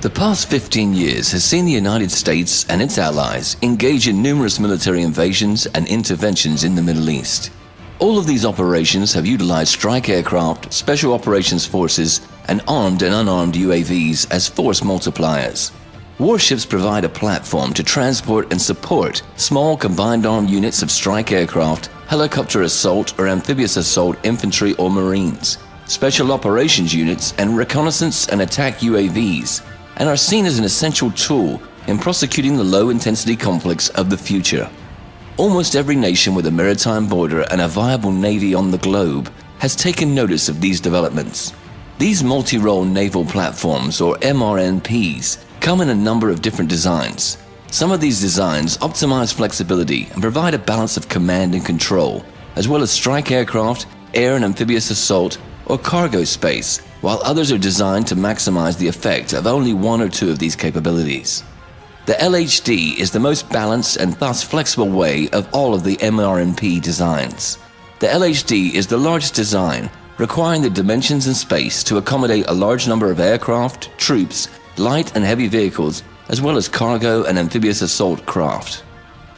The past 15 years has seen the United States and its allies engage in numerous military invasions and interventions in the Middle East. All of these operations have utilized strike aircraft, special operations forces, and armed and unarmed UAVs as force multipliers. Warships provide a platform to transport and support small combined armed units of strike aircraft, helicopter assault or amphibious assault infantry or marines, special operations units, and reconnaissance and attack UAVs, and are seen as an essential tool in prosecuting the low-intensity conflicts of the future. Almost every nation with a maritime border and a viable navy on the globe has taken notice of these developments. These multi-role naval platforms, or MRNPs, come in a number of different designs. Some of these designs optimize flexibility and provide a balance of command and control, as well as strike aircraft, air and amphibious assault, or cargo space, while others are designed to maximize the effect of only one or two of these capabilities. The LHD is the most balanced and thus flexible way of all of the MRNP designs. The LHD is the largest design, requiring the dimensions and space to accommodate a large number of aircraft, troops, light and heavy vehicles, as well as cargo and amphibious assault craft.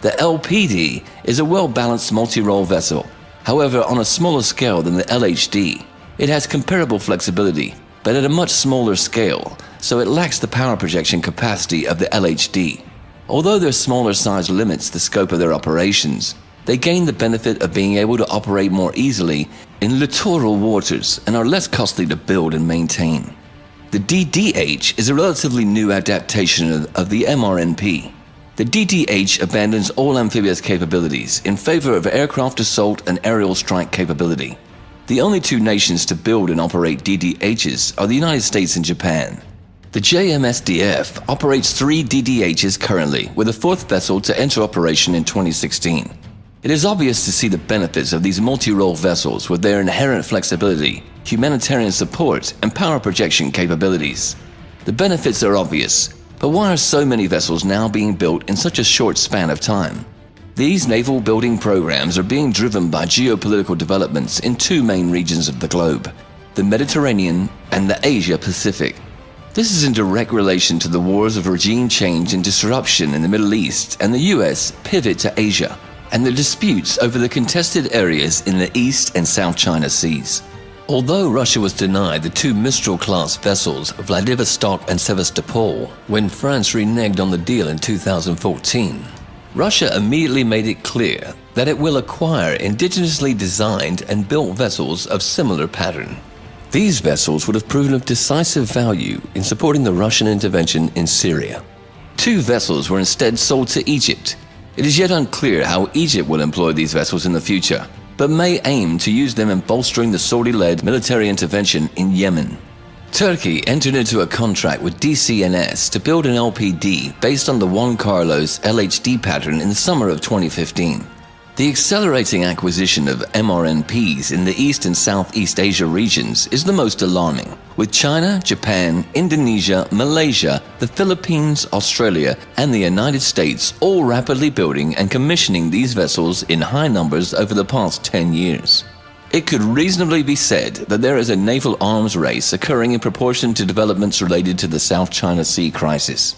The LPD is a well-balanced multi-role vessel, however on a smaller scale than the LHD. It has comparable flexibility, but at a much smaller scale, so it lacks the power projection capacity of the LHD. Although their smaller size limits the scope of their operations, they gain the benefit of being able to operate more easily in littoral waters and are less costly to build and maintain. The DDH is a relatively new adaptation of the MRNP. The DDH abandons all amphibious capabilities in favor of aircraft assault and aerial strike capability. The only two nations to build and operate DDHs are the United States and Japan. The JMSDF operates 3 DDHs currently, with a 4th vessel to enter operation in 2016. It is obvious to see the benefits of these multi-role vessels with their inherent flexibility, humanitarian support, and power projection capabilities. The benefits are obvious, but why are so many vessels now being built in such a short span of time? These naval building programs are being driven by geopolitical developments in 2 main regions of the globe, the Mediterranean and the Asia-Pacific. This is in direct relation to the wars of regime change and disruption in the Middle East and the US pivot to Asia, and the disputes over the contested areas in the East and South China Seas. Although Russia was denied the 2 Mistral-class vessels, Vladivostok and Sevastopol, when France reneged on the deal in 2014, Russia immediately made it clear that it will acquire indigenously designed and built vessels of similar pattern. These vessels would have proven of decisive value in supporting the Russian intervention in Syria. 2 vessels were instead sold to Egypt. It is yet unclear how Egypt will employ these vessels in the future, but may aim to use them in bolstering the Saudi-led military intervention in Yemen. Turkey entered into a contract with DCNS to build an LPD based on the Juan Carlos LHD pattern in the summer of 2015. The accelerating acquisition of MRNPs in the East and Southeast Asia regions is the most alarming, with China, Japan, Indonesia, Malaysia, the Philippines, Australia, and the United States all rapidly building and commissioning these vessels in high numbers over the past 10 years. It could reasonably be said that there is a naval arms race occurring in proportion to developments related to the South China Sea crisis.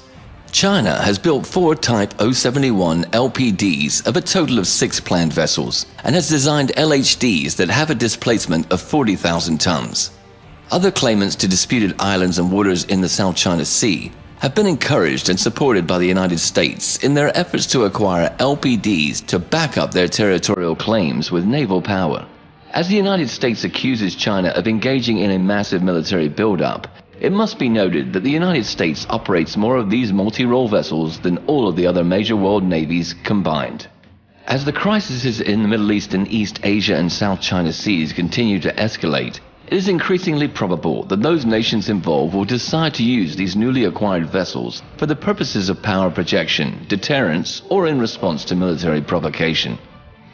China has built 4 Type 071 LPDs of a total of 6 planned vessels and has designed LHDs that have a displacement of 40,000 tons. Other claimants to disputed islands and waters in the South China Sea have been encouraged and supported by the United States in their efforts to acquire LPDs to back up their territorial claims with naval power. As the United States accuses China of engaging in a massive military buildup, it must be noted that the United States operates more of these multi-role vessels than all of the other major world navies combined. As the crises in the Middle East and East Asia and South China Seas continue to escalate, it is increasingly probable that those nations involved will decide to use these newly acquired vessels for the purposes of power projection, deterrence, or in response to military provocation.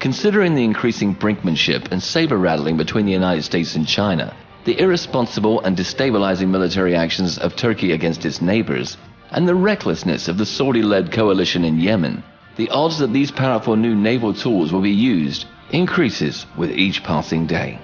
Considering the increasing brinkmanship and saber-rattling between the United States and China, the irresponsible and destabilizing military actions of Turkey against its neighbors, and the recklessness of the Saudi-led coalition in Yemen, the odds that these powerful new naval tools will be used increases with each passing day.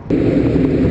Flugzeug.